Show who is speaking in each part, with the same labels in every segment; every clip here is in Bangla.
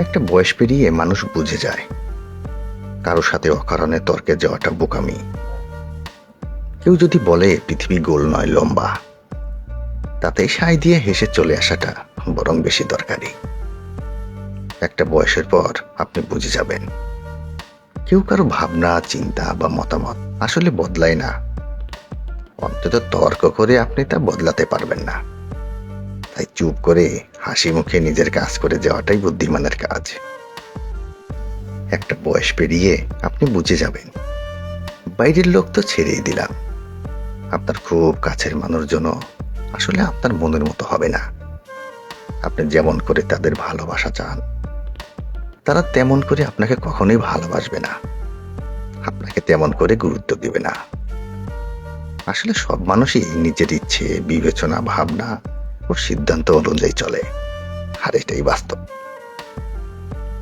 Speaker 1: একটা বয়স পেরিয়ে মানুষ বুঝে যায় কারো সাথে অকারণে তর্কে যাওয়াটা বোকামি। কেউ যদি বলে পৃথিবী গোল নয় লম্বা, তাতেই সায় দিয়ে হেসে চলে আসাটা বরং বেশি দরকারি। একটা বয়সের পর আপনি বুঝে যাবেন কেউ কারো ভাবনা, চিন্তা বা মতামত আসলে বদলায় না। অন্তত তর্ক করে আপনি তা বদলাতে পারবেন না। তাই চুপ করে হাসি মুখে নিজের কাজ করে যাওয়াটাই বুদ্ধিমানের কাজ। একটা বয়স পেরিয়ে আপনি বুঝে যাবেন বাইরের লোক তো ছেড়েই দিলাম, আপনার খুব কাছের মানুষজন আসলে আপনার মনের মতো হবে না। আপনি যেমন করে তাদের ভালোবাসা চান, তারা তেমন করে আপনাকে কখনোই ভালোবাসবে না, আপনাকে তেমন করে গুরুত্ব দিবে না। আসলে সব মানুষই নিজের ইচ্ছে, বিবেচনা, ভাবনা ও সিদ্ধান্ত অনুযায়ী চলে, আর এটাই বাস্তব।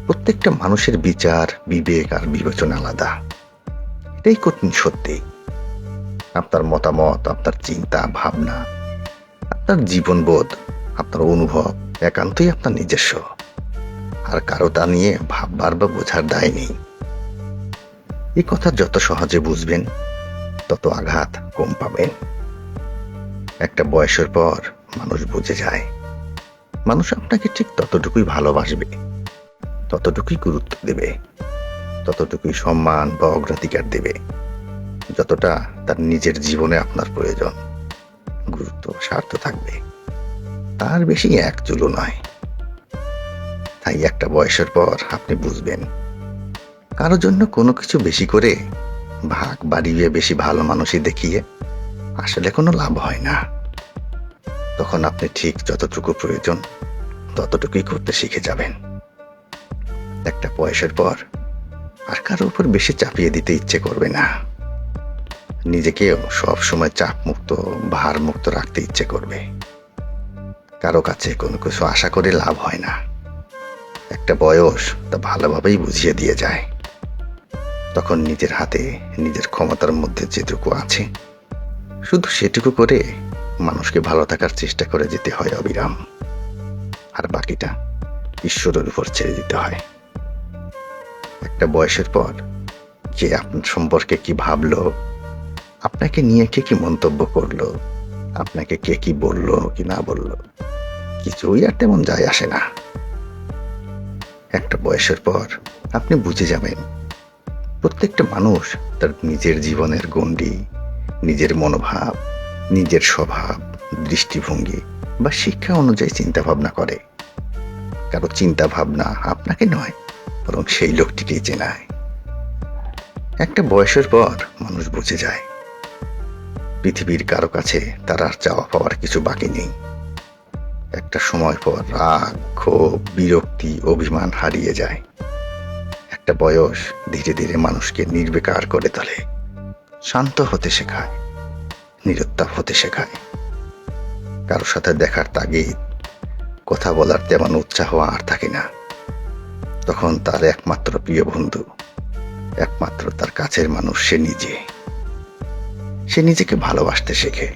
Speaker 1: প্রত্যেকটা মানুষের বিচার, বিবেক আর বিবেচনা আলাদা, এটাই কঠিন সত্যি। আপনার মতামত, আপনার চিন্তা ভাবনা, আপনার জীবনবোধ, আপনার অনুভব একান্তই আপনার নিজস্ব, আর কারো তা নিয়ে ভাববার বা বোঝার দায় নেই। এই কথা যত সহজে বুঝবেন তত আঘাত কম পাবেন। একটা বয়সের পর মানুষ বুঝে যায় মানুষ আপনাকে ঠিক ততটুকুই ভালোবাসবে, ততটুকুই গুরুত্ব দেবে, ততটুকুই সম্মান বা অগ্রাধিকার দেবে যতটা তার নিজের জীবনে আপনার প্রয়োজন, গুরুত্ব, স্বার্থ থাকবে। তার বেশি এক চুলো নয়। তাই একটা বয়সের পর আপনি বুঝবেন কারোর জন্য কোনো কিছু বেশি করে ভাগ বাড়িয়ে বেশি ভালো মানুষই দেখিয়ে আসলে কোনো লাভ হয় না। তখন আপনি ঠিক যতটুকু প্রয়োজন ততটুকুই করতে শিখে যাবেন। একটা বয়সের পর আর কারো উপর বেশি চাপিয়ে দিতে ইচ্ছে করবে না। নিজেকেও সব সময় চাপ মুক্ত, ভার মুক্ত রাখতে ইচ্ছে করবে। কারো কাছে কোনো কিছু আশা করে লাভ হয় না। একটা বয়স তা ভালোভাবেই বুঝিয়ে দিয়ে যায়। তখন নিজের হাতে, নিজের ক্ষমতার মধ্যে যেটুকু আছে শুধু সেটুকু করে মানুষকে ভালো থাকার চেষ্টা করে যেতে হয় অবিরাম। আর বাকিটা ঈশ্বরের উপর ছেড়ে দিতে হয়। একটা বয়সের পর কে আপনার সম্পর্কে কি ভাবলো, আপনাকে নিয়ে কে কি মন্তব্য করলো, আপনাকে কে কি বললো কি না বললো, কিছুই আর তেমন যায় আসে না। একটা বয়সের পর আপনি বুঝে যাবেন প্রত্যেকটা মানুষ তার নিজের জীবনের গণ্ডি, নিজের মনোভাব, নিজের স্বভাব, দৃষ্টিভঙ্গি বা শিক্ষা অনুযায়ী চিন্তা ভাবনা করে। কারো চিন্তা ভাবনা আপনাকে নয়, বরং সেই লোকটিকেই চেনায়। একটা বয়সের পর মানুষ বুঝে যায় পৃথিবীর কারো কাছে তার আর চাওয়া পাওয়ার কিছু বাকি নেই। একটা সময় পর রাগ, ক্ষোভ, বিরক্তি, অভিমান হারিয়ে যায়। একটা বয়স ধীরে ধীরে মানুষকে নির্বিকার করে তোলে, শান্ত হতে শেখায়, নিরুত্তাপ হতে শেখায়। কারোর সাথে দেখার তাগিদ, কথা বলার তেমন উৎসাহ আর থাকে না। তখন তার একমাত্র প্রিয় বন্ধু, একমাত্র তার কাছের মানুষ সে নিজে। সে নিজেকে ভালোবাসতে শেখে,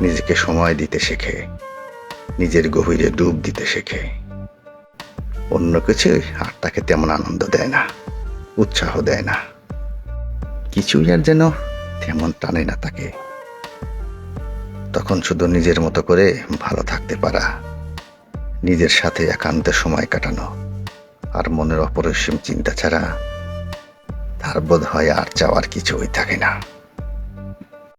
Speaker 1: নিজেকে সময় দিতে শেখে, নিজের গভীরে ডুব দিতে শেখে। অন্য কিছুই আর তাকে তেমন আনন্দ দেয় না, উৎসাহ দেয় না, কিছুই আর যেন তেমন টানে না তাকে। তখন শুধু নিজের মতো করে ভালো থাকতে পারা, নিজের সাথে একান্তে সময় কাটানো আর মনের অপরিসীম চিন্তা ছাড়া তার বোধ হয় আর চাওয়ার কিছুই থাকে না।